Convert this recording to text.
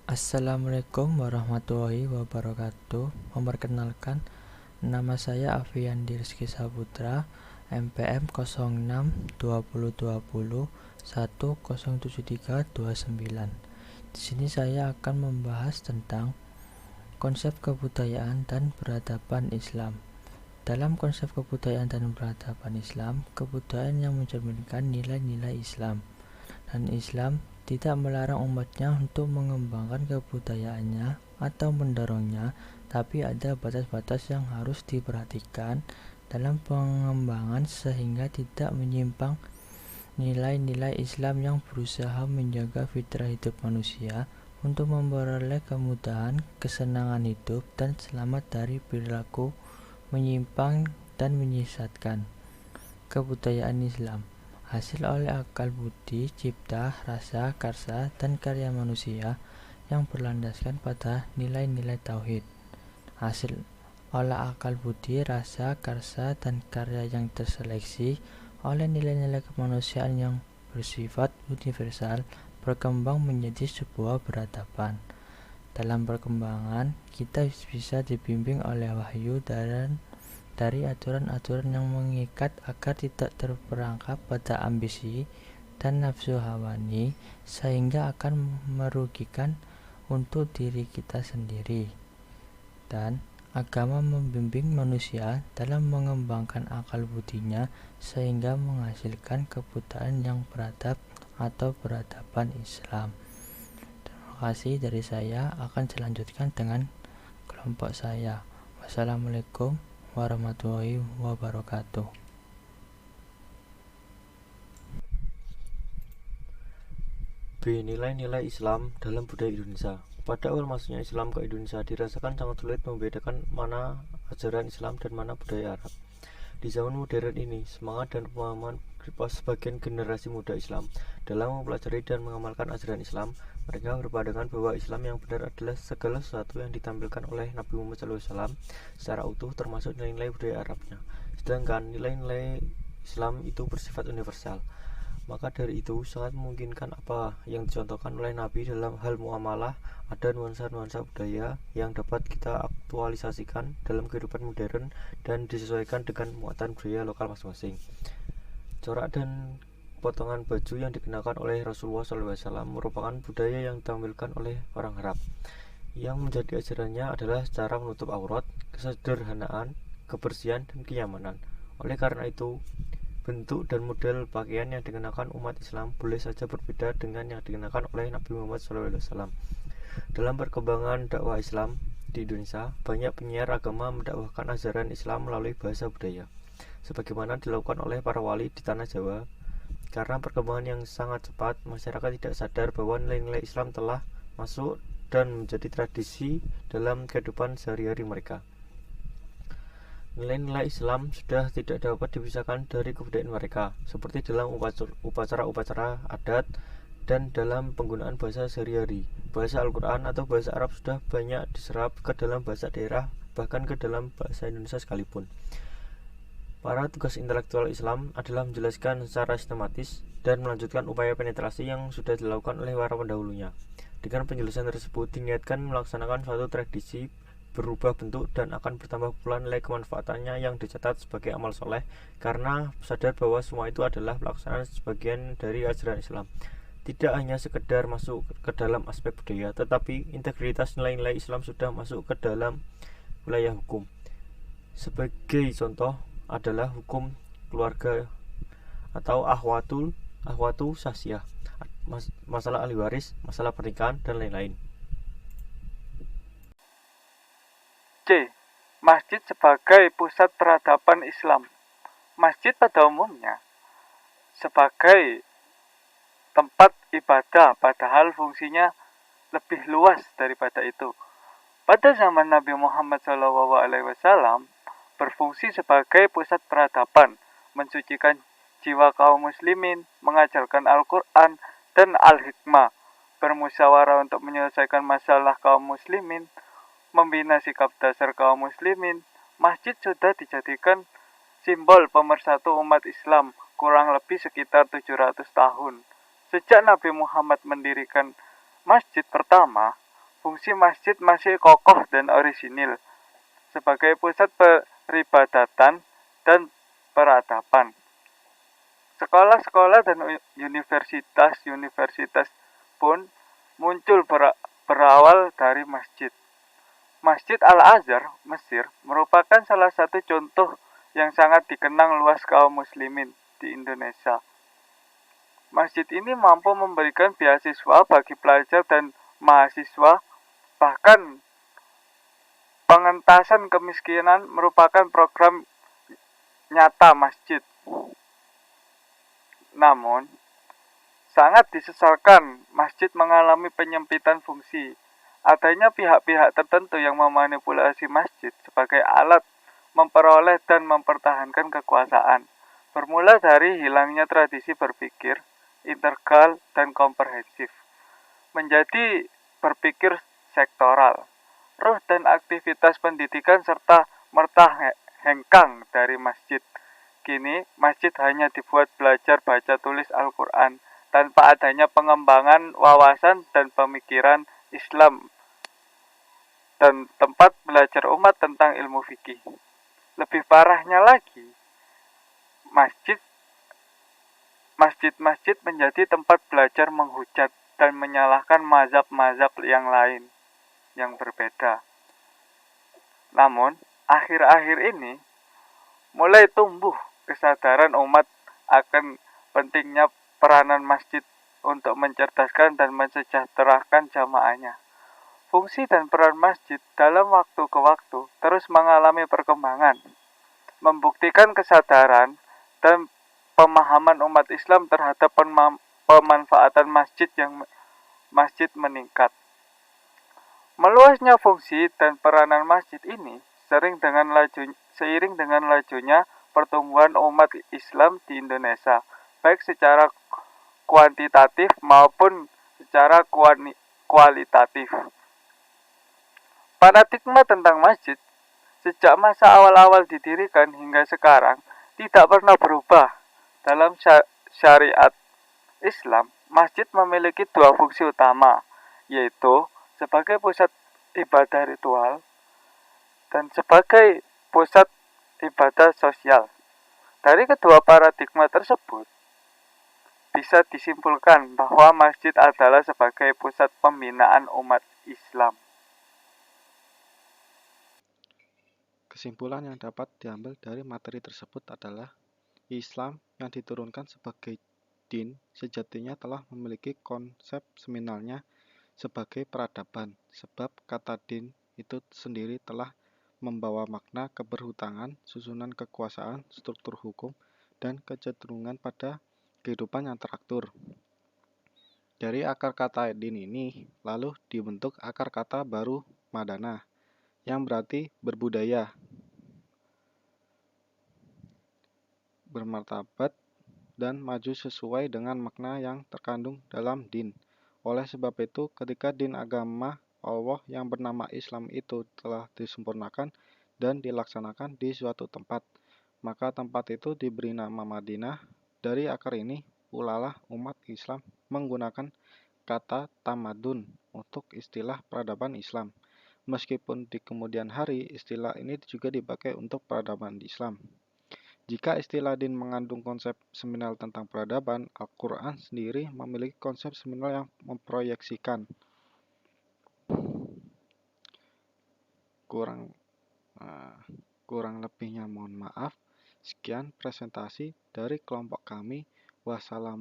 Assalamualaikum warahmatullahi wabarakatuh. Memperkenalkan, nama saya Afiandi Rizky Saputra, MPM 062020107329. Di sini saya akan membahas tentang konsep kebudayaan dan peradaban Islam. Dalam konsep kebudayaan dan peradaban Islam, kebudayaan yang mencerminkan nilai-nilai Islam, dan Islam tidak melarang umatnya untuk mengembangkan kebudayaannya atau mendorongnya, tapi ada batas-batas yang harus diperhatikan dalam pengembangan sehingga tidak menyimpang nilai-nilai Islam yang berusaha menjaga fitrah hidup manusia untuk memperoleh kemudahan, kesenangan hidup, dan selamat dari perilaku menyimpang dan menyesatkan. Kebudayaan Islam hasil oleh akal budi, cipta, rasa, karsa, dan karya manusia yang berlandaskan pada nilai-nilai tauhid. Hasil olah akal budi, rasa, karsa, dan karya yang terseleksi oleh nilai-nilai kemanusiaan yang bersifat universal berkembang menjadi sebuah peradaban. Dalam perkembangan, kita bisa dibimbing oleh wahyu dan dari aturan-aturan yang mengikat agar tidak terperangkap pada ambisi dan nafsu hawani sehingga akan merugikan untuk diri kita sendiri. Dan agama membimbing manusia dalam mengembangkan akal budinya sehingga menghasilkan kebudayaan yang beradab atau peradaban Islam. Terima kasih dari saya, akan selanjutkan dengan kelompok saya. Wassalamualaikum warahmatullahi wabarakatuh. B. Nilai-nilai Islam dalam budaya Indonesia. Pada awal masuknya Islam ke Indonesia dirasakan sangat sulit membedakan mana ajaran Islam dan mana budaya Arab. Di zaman modern ini, semangat dan pemahaman sebagian generasi muda Islam dalam mempelajari dan mengamalkan ajaran Islam, mereka berpandangan bahwa Islam yang benar adalah segala sesuatu yang ditampilkan oleh Nabi Muhammad SAW secara utuh, termasuk nilai-nilai budaya Arabnya. Sedangkan nilai-nilai Islam itu bersifat universal. Maka dari itu sangat memungkinkan apa yang dicontohkan oleh Nabi dalam hal muamalah ada nuansa-nuansa budaya yang dapat kita aktualisasikan dalam kehidupan modern dan disesuaikan dengan muatan budaya lokal masing-masing. Corak dan potongan baju yang dikenakan oleh Rasulullah SAW merupakan budaya yang ditampilkan oleh orang Arab. Yang menjadi ajarannya adalah cara menutup aurat, kesederhanaan, kebersihan, dan kenyamanan. Oleh karena itu, bentuk dan model pakaian yang dikenakan umat Islam boleh saja berbeda dengan yang dikenakan oleh Nabi Muhammad SAW. Dalam perkembangan dakwah Islam di Indonesia, banyak penyiar agama mendakwahkan ajaran Islam melalui bahasa budaya, sebagaimana dilakukan oleh para wali di tanah Jawa. Karena perkembangan yang sangat cepat, masyarakat tidak sadar bahwa nilai-nilai Islam telah masuk dan menjadi tradisi dalam kehidupan sehari-hari mereka. Nilai-nilai Islam sudah tidak dapat dipisahkan dari kebudayaan mereka, seperti dalam upacara-upacara adat dan dalam penggunaan bahasa sehari-hari. Bahasa Al-Quran atau bahasa Arab sudah banyak diserap ke dalam bahasa daerah, bahkan ke dalam bahasa Indonesia sekalipun. Para tugas intelektual Islam adalah menjelaskan secara sistematis dan melanjutkan upaya penetrasi yang sudah dilakukan oleh para pendahulunya. Dengan penjelasan tersebut diniatkan melaksanakan suatu tradisi berubah bentuk dan akan bertambah pula nilai kemanfaatannya yang dicatat sebagai amal soleh, karena sadar bahwa semua itu adalah pelaksanaan sebagian dari ajaran Islam. Tidak hanya sekedar masuk ke dalam aspek budaya, tetapi integritas nilai-nilai Islam sudah masuk ke dalam wilayah hukum. Sebagai contoh adalah hukum keluarga atau ahwatu sasiyah, masalah ahli waris, masalah pernikahan, dan lain-lain. C. Masjid sebagai pusat peradaban Islam. Masjid pada umumnya sebagai tempat ibadah, padahal fungsinya lebih luas daripada itu. Pada zaman Nabi Muhammad SAW berfungsi sebagai pusat peradaban, mensucikan jiwa kaum muslimin, mengajarkan Al-Quran dan Al-Hikmah, bermusyawarah untuk menyelesaikan masalah kaum muslimin, membina sikap dasar kaum muslimin. Masjid sudah dijadikan simbol pemersatu umat Islam kurang lebih sekitar 700 tahun. Sejak Nabi Muhammad mendirikan masjid pertama, fungsi masjid masih kokoh dan orisinil sebagai pusat peribadatan dan peradaban. Sekolah-sekolah dan universitas pun muncul berawal dari masjid. Masjid Al-Azhar, Mesir, merupakan salah satu contoh yang sangat dikenang luas kaum muslimin di Indonesia. Masjid ini mampu memberikan beasiswa bagi pelajar dan mahasiswa, bahkan pengentasan kemiskinan merupakan program nyata masjid. Namun, sangat disesalkan masjid mengalami penyempitan fungsi. Adanya pihak-pihak tertentu yang memanipulasi masjid sebagai alat memperoleh dan mempertahankan kekuasaan. Bermula dari hilangnya tradisi berpikir, integral dan komprehensif, menjadi berpikir sektoral. Ruh dan aktivitas pendidikan serta merta hengkang dari masjid. Kini, masjid hanya dibuat belajar baca tulis Al-Quran tanpa adanya pengembangan wawasan dan pemikiran Islam dan tempat belajar umat tentang ilmu fikih. Lebih parahnya lagi, masjid-masjid menjadi tempat belajar menghujat dan menyalahkan mazhab-mazhab yang lain yang berbeda. Namun, akhir-akhir ini mulai tumbuh kesadaran umat akan pentingnya peranan masjid untuk mencerdaskan dan mensejahterakan jamaahnya. Fungsi dan peran masjid dalam waktu ke waktu terus mengalami perkembangan, membuktikan kesadaran dan pemahaman umat Islam terhadap pemanfaatan masjid meningkat. Meluasnya fungsi dan peranan masjid ini seiring dengan lajunya pertumbuhan umat Islam di Indonesia, baik secara kuantitatif maupun secara kualitatif. Paradigma tentang masjid sejak masa awal-awal didirikan hingga sekarang tidak pernah berubah. Dalam syariat Islam, masjid memiliki dua fungsi utama, yaitu sebagai pusat ibadah ritual dan sebagai pusat ibadah sosial. Dari kedua paradigma tersebut, bisa disimpulkan bahwa masjid adalah sebagai pusat pembinaan umat Islam. Kesimpulan yang dapat diambil dari materi tersebut adalah Islam yang diturunkan sebagai din sejatinya telah memiliki konsep seminalnya sebagai peradaban, sebab kata din itu sendiri telah membawa makna keberhutangan, susunan kekuasaan, struktur hukum, dan kecenderungan pada kehidupan yang teratur. Dari akar kata din ini, lalu dibentuk akar kata baru madana, yang berarti berbudaya, bermartabat, dan maju sesuai dengan makna yang terkandung dalam din. Oleh sebab itu, ketika din agama Allah yang bernama Islam itu telah disempurnakan dan dilaksanakan di suatu tempat, maka tempat itu diberi nama Madinah. Dari akar ini, pulalah umat Islam menggunakan kata tamadun untuk istilah peradaban Islam. Meskipun di kemudian hari, istilah ini juga dipakai untuk peradaban Islam. Jika istilah din mengandung konsep seminal tentang peradaban, Al-Quran sendiri memiliki konsep seminal yang memproyeksikan. Kurang lebihnya mohon maaf. Sekian presentasi dari kelompok kami. Wassalamualaikum.